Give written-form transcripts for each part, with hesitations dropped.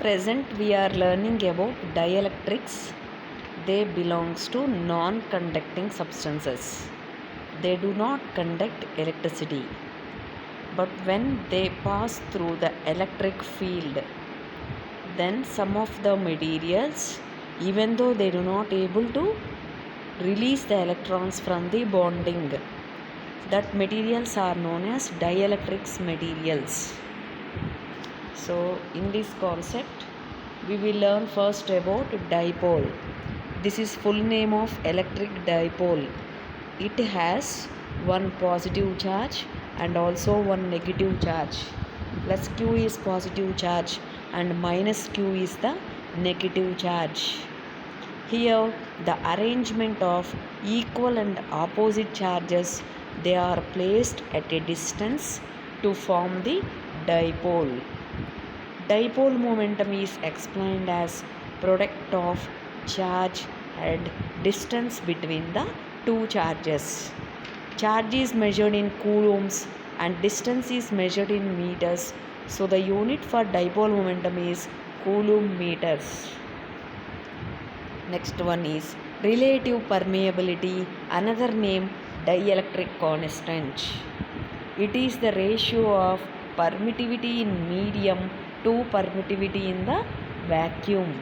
Present we are learning about dielectrics. They belongs to non-conducting substances. They do not conduct electricity. But when they pass through the electric field, then some of the materials, even though they do not able to release the electrons from the bonding, that materials are known as dielectrics materials. So in this concept we will learn first about dipole. This is full name of electric dipole. It has one positive charge and also one negative charge. Plus q is positive charge and minus q is the negative charge. Here the arrangement of equal and opposite charges, they are placed at a distance to form the dipole. Dipole momentum is explained as product of charge and distance between the two charges. Charge is measured in coulombs and distance is measured in meters. So the unit for dipole momentum is coulomb meters. Next one is relative permeability, another name dielectric constant. It is the ratio of permittivity in medium to permittivity in the vacuum.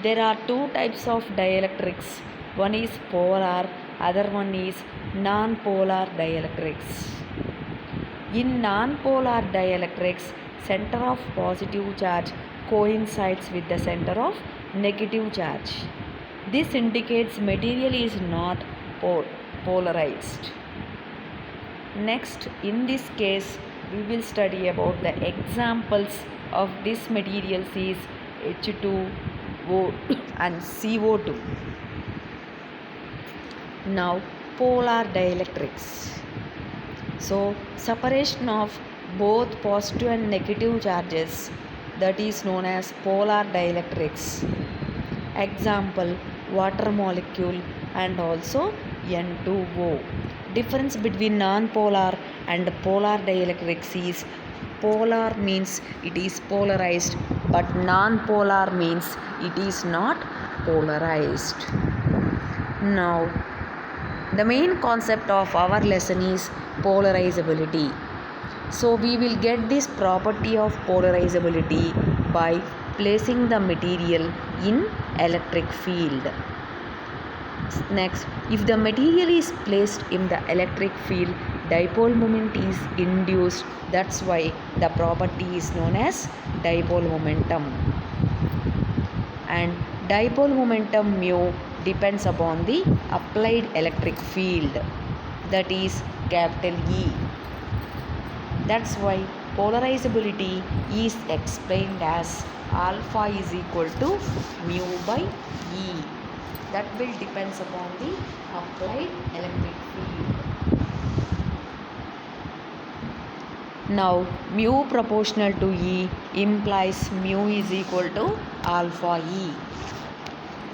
There are two types of dielectrics. One is polar, other one is non-polar dielectrics. In non-polar dielectrics, center of positive charge coincides with the center of negative charge. This indicates material is not polarized. Next, in this case, we will study about the examples of this materials is H2O and CO2. Now, polar dielectrics. So, separation of both positive and negative charges, that is known as polar dielectrics. Example, water molecule and also N2O. Difference between non-polar and polar dielectrics is polar means it is polarized, but non-polar means it is not polarized. Now, the main concept of our lesson is polarizability. So we will get this property of polarizability by placing the material in electric field. Next, if the material is placed in the electric field, dipole moment is induced. That's why the property is known as dipole momentum. And dipole momentum mu depends upon the applied electric field, that is capital E. That's why polarizability is explained as alpha is equal to mu by E. That will depends upon the applied electric field. Now mu proportional to E implies mu is equal to alpha E.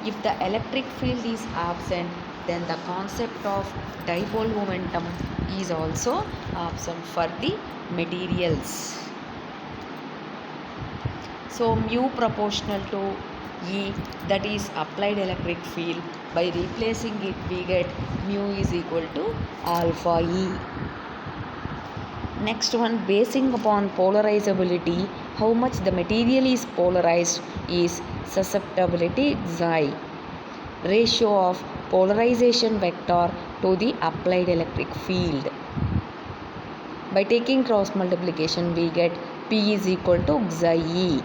If the electric field is absent, then the concept of dipole momentum is also absent for the materials. So mu proportional to E, that is applied electric field, by replacing it we get mu is equal to alpha E. Next one, basing upon polarizability, how much the material is polarized is susceptibility Xi, ratio of polarization vector to the applied electric field. By taking cross multiplication we get P is equal to Xi.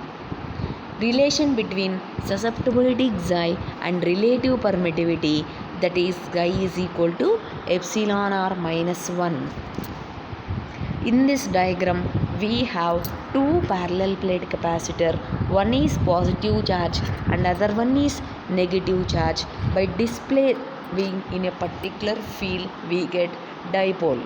Relation between susceptibility Xi and relative permittivity, that is Xi is equal to epsilon r minus 1. In this diagram we have two parallel plate capacitor. One is positive charge and other one is negative charge. By displaying in a particular field we get dipole.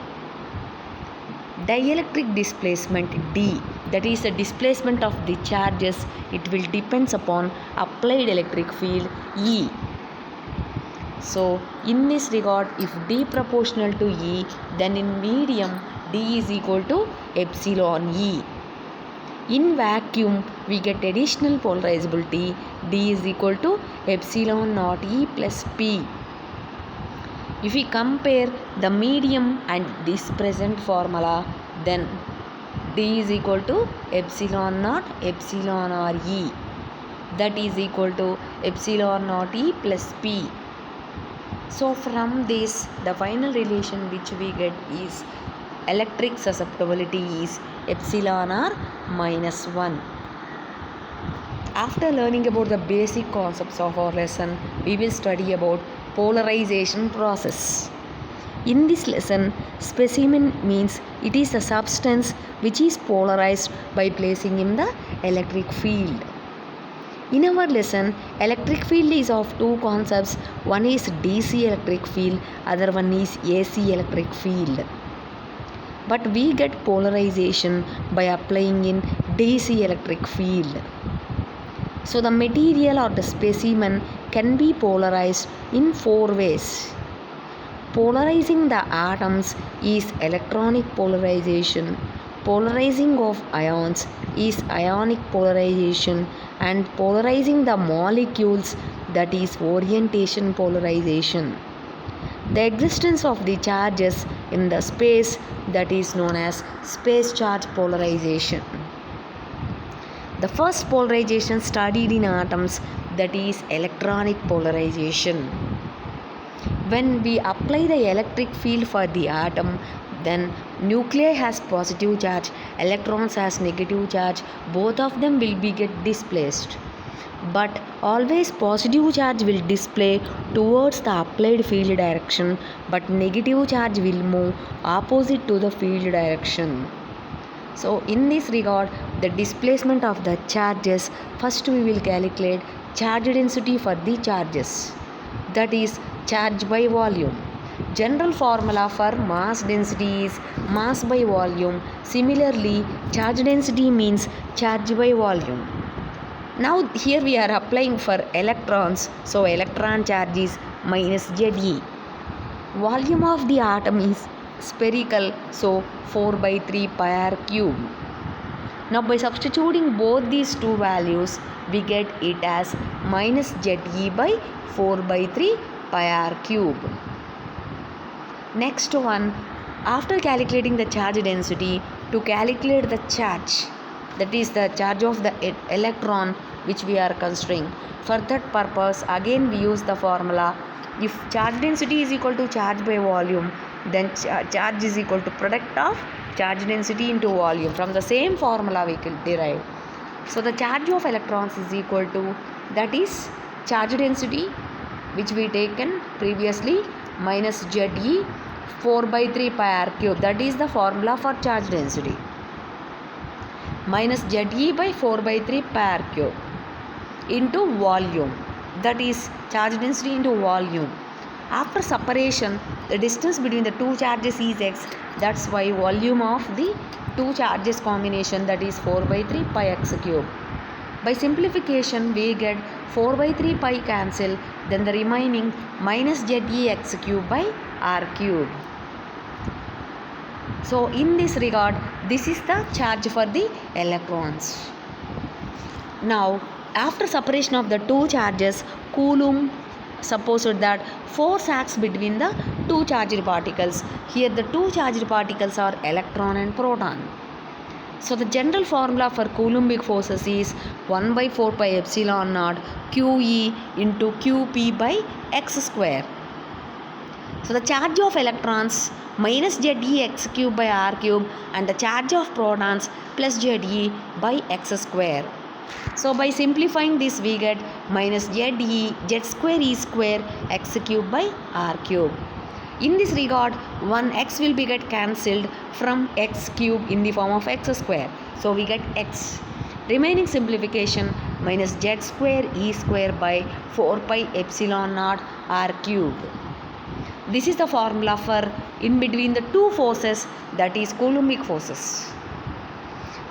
Dielectric displacement D, that is the displacement of the charges, it will depends upon applied electric field E. So in this regard, if D proportional to E, then in medium D is equal to epsilon E. In vacuum, we get additional polarizability. D is equal to epsilon naught E plus P. If we compare the medium and this present formula, then D is equal to epsilon naught epsilon R E. That is equal to epsilon naught E plus P. So from this, the final relation which we get is electric susceptibility is epsilon R minus 1. After learning about the basic concepts of our lesson, we will study about polarization process. In this lesson, specimen means it is a substance which is polarized by placing in the electric field. In our lesson, electric field is of two concepts. One is DC electric field, other one is AC electric field. But we get polarization by applying in DC electric field. So the material or the specimen can be polarized in four ways. Polarizing the atoms is electronic polarization. Polarizing of ions is ionic polarization, and polarizing the molecules, that is orientation polarization. The existence of the charges in the space, that is known as space charge polarization. The first polarization studied in atoms, that is electronic polarization. When we apply the electric field for the atom, then nuclei has positive charge, electrons has negative charge, both of them will be get displaced. But always positive charge will display towards the applied field direction, but negative charge will move opposite to the field direction. So in this regard, the displacement of the charges, first we will calculate charge density for the charges, that is charge by volume. General formula for mass density is mass by volume. Similarly, charge density means charge by volume. Now here we are applying for electrons, so electron charge is minus ZE. Volume of the atom is spherical, so 4 by 3 pi r cube. Now by substituting both these two values, we get it as minus ZE by 4 by 3 pi r cube. Next one, after calculating the charge density, to calculate the charge, that is the charge of the electron which we are considering. For that purpose, again we use the formula. If charge density is equal to charge by volume, then charge is equal to product of charge density into volume. From the same formula we can derive. So the charge of electrons is equal to, that is charge density which we taken previously, minus ZE 4 by 3 pi r cube. That is the formula for charge density. Minus ZE by 4 by 3 pi r cube into volume, that is charge density into volume. After separation, the distance between the two charges is x. That's why volume of the two charges combination, that is 4 by 3 pi x cube. By simplification, we get 4 by 3 pi cancel, then the remaining minus ZE x cube by r cube. So in this regard, this is the charge for the electrons. Now after separation of the two charges, Coulomb supposed that force acts between the two charged particles. Here the two charged particles are electron and proton. So the general formula for Coulombic forces is 1 by 4 pi epsilon naught QE into QP by x square. So the charge of electrons minus ZE x cube by r cube, and the charge of protons plus ZE by x square. So by simplifying this, we get minus Z square E square x cube by r cube. In this regard, one x will be get cancelled from x cube in the form of x square. So we get x. Remaining simplification, minus Z square E square by 4 pi epsilon naught r cube. This is the formula for in between the two forces, that is Coulombic forces.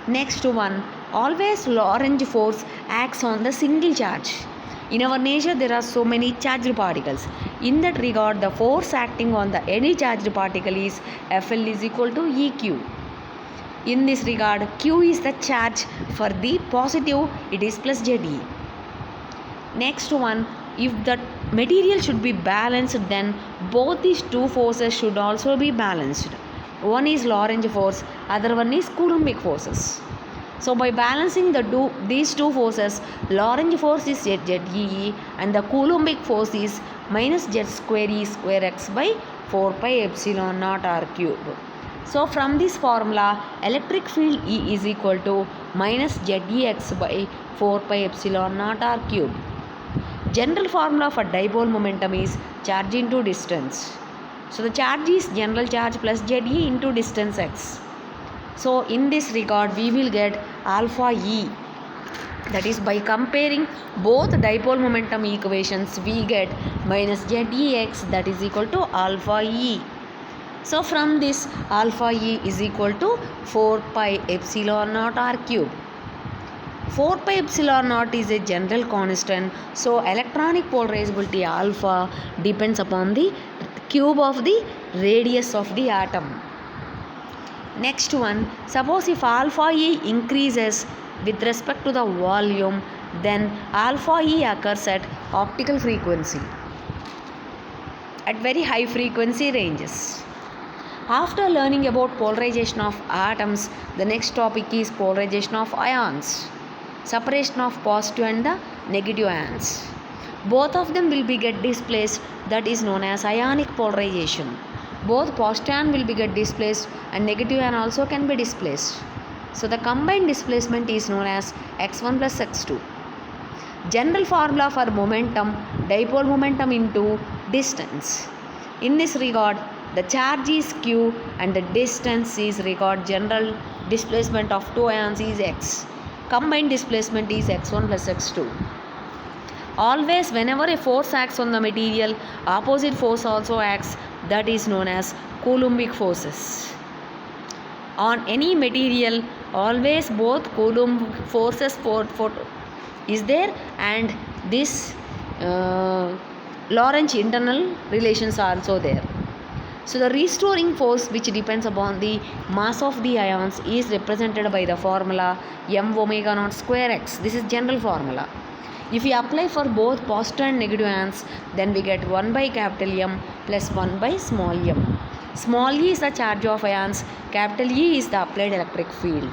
Next one, always Lorentz force acts on the single charge. In our nature, there are so many charged particles. In that regard, the force acting on the any charged particle is Fl is equal to Eq. In this regard, Q is the charge. For the positive, it is plus ZE. Next one, if the material should be balanced, then both these two forces should also be balanced. One is Lorentz force, other one is Coulombic forces. So by balancing these two forces, Lorentz force is ZE and the Coulombic force is minus Z square E square x by 4 pi epsilon naught r cube. So from this formula, electric field E is equal to minus ZEx by 4 pi epsilon naught r cube. General formula for dipole momentum is charge into distance. So the charge is general charge plus ZE into distance x. So in this regard, we will get alpha E. That is, by comparing both dipole momentum equations, we get minus ZEx, that is equal to alpha E. So from this, alpha E is equal to 4 pi epsilon naught r cube. 4 pi epsilon naught is a general constant. So electronic polarizability alpha depends upon the cube of the radius of the atom. Next one, suppose if alpha E increases with respect to the volume, then alpha E occurs at optical frequency, at very high frequency ranges. After learning about polarization of atoms, the next topic is polarization of ions, separation of positive and the negative ions. Both of them will be get displaced, that is known as ionic polarization. Both positive ion will be get displaced and negative ion also can be displaced. So the combined displacement is known as x1 plus x2. General formula for momentum, dipole momentum into distance. In this regard, the charge is q and the distance is regard general displacement of two ions is x. Combined displacement is x1 plus x2. Always whenever a force acts on the material, opposite force also acts, that is known as Coulombic forces. On any material, always both Coulomb forces is there and this Lorentz internal relations are also there. So the restoring force, which depends upon the mass of the ions, is represented by the formula m omega naught square x. This is general formula. If we apply for both positive and negative ions, then we get 1 by capital M plus 1 by small m. Small e is the charge of ions, capital E is the applied electric field.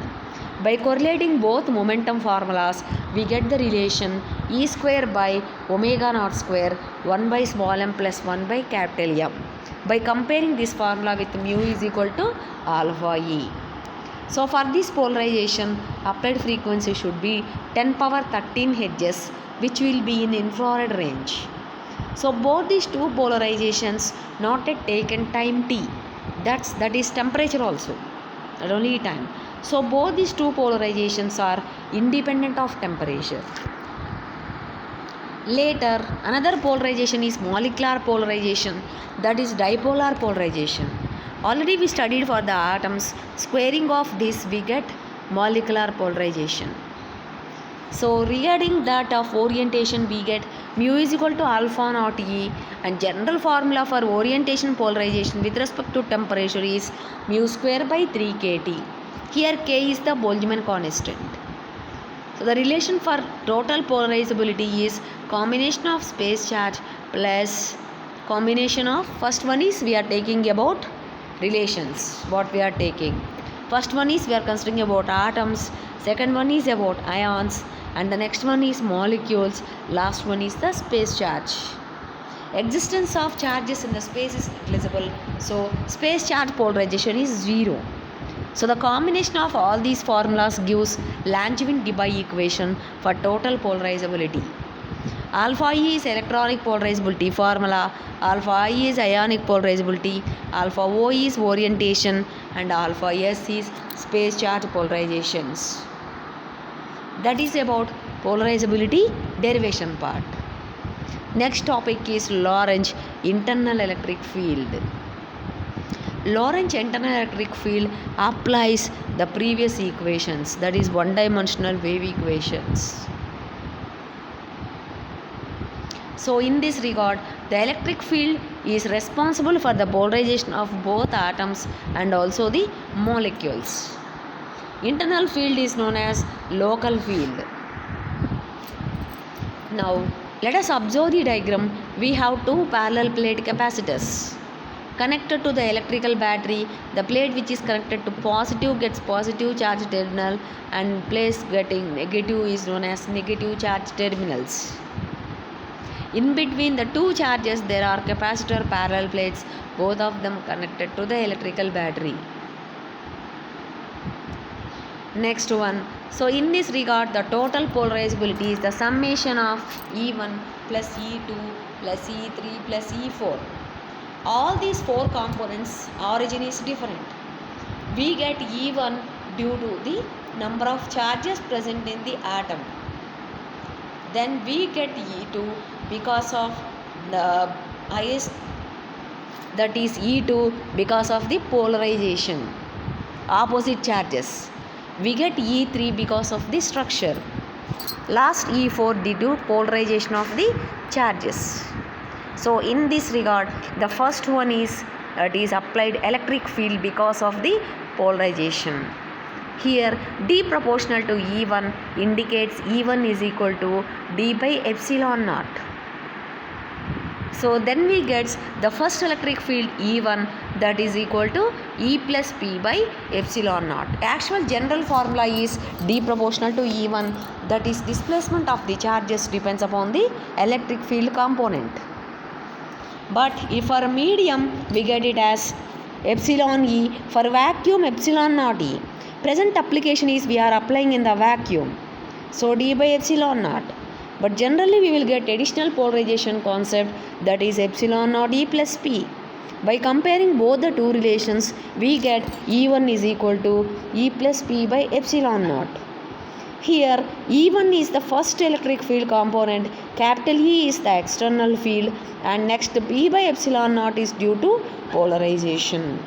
By correlating both momentum formulas, we get the relation E square by omega naught square 1 by small m plus 1 by capital M. By comparing this formula with mu is equal to alpha E. So for this polarization, applied frequency should be 10 power 13 Hz, which will be in infrared range. So both these two polarizations not yet taken time t. That is temperature also, not only time. So both these two polarizations are independent of temperature. Later, another polarization is molecular polarization, that is dipolar polarization. Already we studied for the atoms. Squaring of this, we get molecular polarization. So regarding that of orientation, we get mu is equal to alpha naught E, and general formula for orientation polarization with respect to temperature is mu square by 3 kT. Here K is the Boltzmann constant. So the relation for total polarizability is combination of space charge plus combination of, first one is we are taking about relations, what we are taking. First one is we are considering about atoms, second one is about ions, and the next one is molecules, last one is the space charge. Existence of charges in the space is negligible, so space charge polarization is 0. So the combination of all these formulas gives Langevin-Debye equation for total polarizability. Alpha E is electronic polarizability formula, alpha I is ionic polarizability, alpha O is orientation, and alpha S is space charge polarizations. That is about polarizability derivation part. Next topic is Lorentz internal electric field. Lorentz internal electric field applies the previous equations, that is one-dimensional wave equations. So in this regard, the electric field is responsible for the polarization of both atoms and also the molecules. Internal field is known as local field. Now let us observe the diagram. We have two parallel plate capacitors connected to the electrical battery. The plate which is connected to positive gets positive charge terminal, and place getting negative is known as negative charge terminals. In between the two charges there are capacitor parallel plates, both of them connected to the electrical battery. Next one. So in this regard, the total polarizability is the summation of E1 plus E2 plus E3 plus E4. All these four components origin is different. We get E1 due to the number of charges present in the atom. Then we get E2 because of the highest, that is E2 because of the polarization, opposite charges. We get E3 because of the structure. Last E4 due to polarization of the charges. So in this regard, the first one is applied electric field because of the polarization. Here D proportional to E1 indicates E1 is equal to D by epsilon naught. So then we get the first electric field E1, that is equal to E plus P by epsilon naught. Actual general formula is D proportional to E1, that is displacement of the charges depends upon the electric field component. But if for medium we get it as epsilon E, for vacuum epsilon naught E. Present application is we are applying in the vacuum, so D by epsilon naught. But generally we will get additional polarization concept, that is epsilon naught E plus P. By comparing both the two relations, we get E1 is equal to E plus P by epsilon naught. Here E1 is the first electric field component, capital E is the external field, and next P by epsilon naught is due to polarization.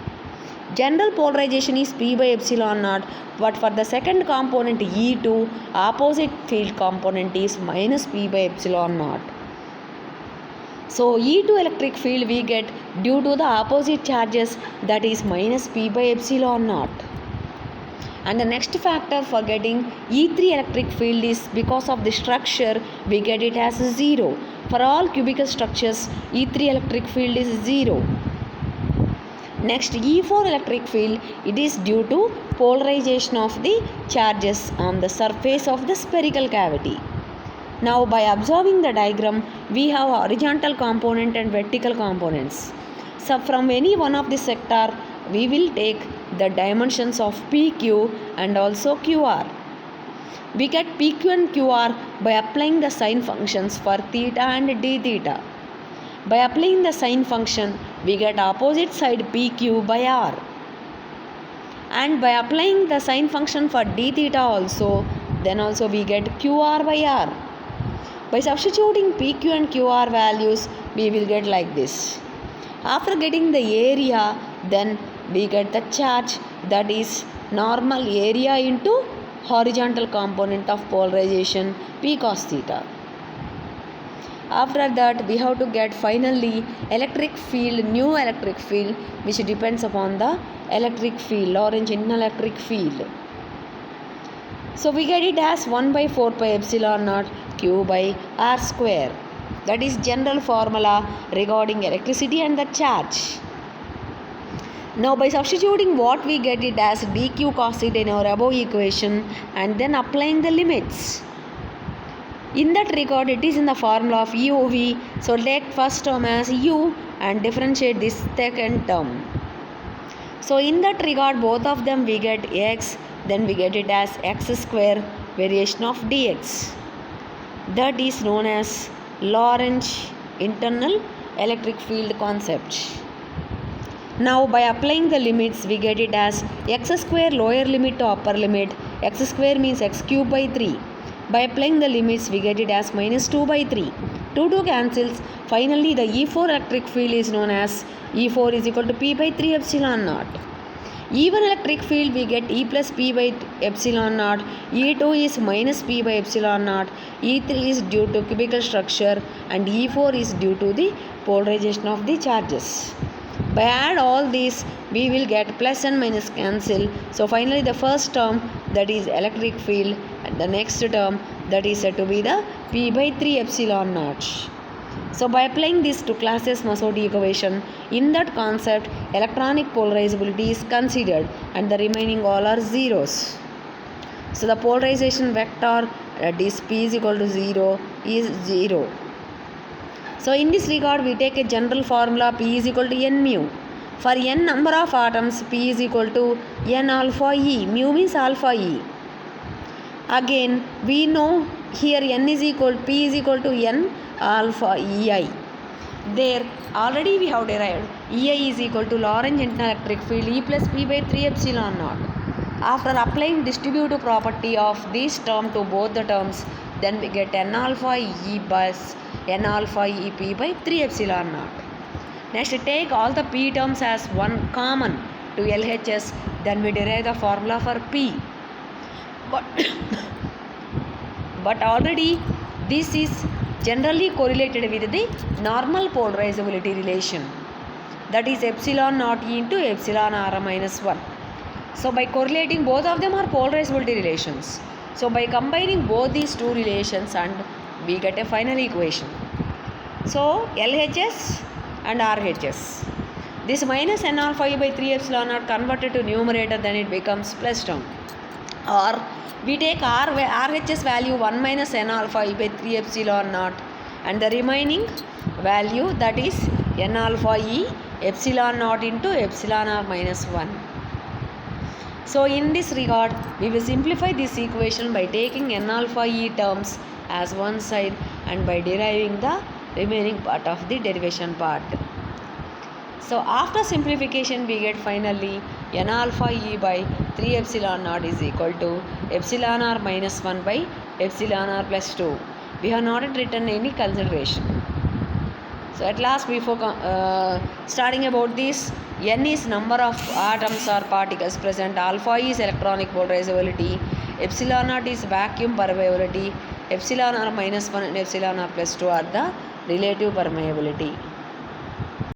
General polarization is P by epsilon naught, but for the second component E2, opposite field component is minus P by epsilon naught. So E2 electric field we get due to the opposite charges, that is minus P by epsilon naught. And the next factor for getting E3 electric field is because of the structure, we get it as 0. For all cubical structures, E3 electric field is 0. Next E4 electric field, it is due to polarization of the charges on the surface of the spherical cavity. Now by observing the diagram, we have horizontal component and vertical components. So from any one of the sector, we will take the dimensions of PQ and also QR. We get PQ and QR by applying the sine functions for theta and d theta. By applying the sine function, we get opposite side PQ by R. And by applying the sine function for d theta also, then also we get QR by R. By substituting PQ and QR values, we will get like this. After getting the area, then we get the charge, that is normal area into horizontal component of polarization P cos theta. After that we have to get finally electric field, new electric field, which depends upon the electric field, Lorentz inelectric field. So we get it as 1 by 4 pi epsilon naught Q by R square. That is general formula regarding electricity and the charge. Now by substituting what we get it as dq cos theta in our above equation and then applying the limits. In that regard, it is in the formula of UV. So take first term as U and differentiate this second term. So in that regard, both of them we get X, then we get it as X square variation of dx. That is known as Lorentz internal electric field concept. Now by applying the limits, we get it as x square lower limit to upper limit. X square means x cube by 3. By applying the limits, we get it as minus 2 by 3. 2 cancels. Finally, the E4 electric field is known as E4 is equal to P by 3 epsilon naught. E1 electric field we get E plus P by epsilon naught. E2 is minus P by epsilon naught. E3 is due to cubical structure and E4 is due to the polarization of the charges. By add all these, we will get plus and minus cancel. So finally the first term, that is electric field, and the next term that is said to be the P by 3 epsilon naught. So by applying this to Clausius-Massoudi equation, in that concept electronic polarizability is considered and the remaining all are zeros. So the polarization vector, that is P is equal to 0, is 0. So in this regard we take a general formula P is equal to n mu. For n number of atoms, P is equal to n alpha E. Mu means alpha E. Again we know here n is equal, P is equal to n alpha EI. There already we have derived EI is equal to Lorentz internal electric field E plus P by 3 epsilon naught. After applying distributive property of this term to both the terms, then we get n alpha E plus n alpha EP by 3 epsilon naught. Next, take all the P terms as one common to LHS, then we derive the formula for P. But already this is generally correlated with the normal polarizability relation, that is epsilon naught E into epsilon r minus 1. So by correlating, both of them are polarizability relations. So by combining both these two relations, and we get a final equation. So LHS and RHS. This minus n alpha E by 3 epsilon naught converted to numerator, then it becomes plus term. Or we take RHS value 1 minus n alpha E by 3 epsilon naught, and the remaining value, that is n alpha E epsilon naught into epsilon r minus 1. So in this regard we will simplify this equation by taking n alpha E terms as one side and by deriving the remaining part of the derivation part. So after simplification we get finally n alpha E by 3 epsilon naught is equal to epsilon r minus 1 by epsilon r plus 2. We have not written any consideration. So at last, before starting about this, n is number of atoms or particles present, alpha is electronic polarizability, epsilon naught is vacuum permeability, epsilon r minus 1 and epsilon r plus 2 are the relative permeability.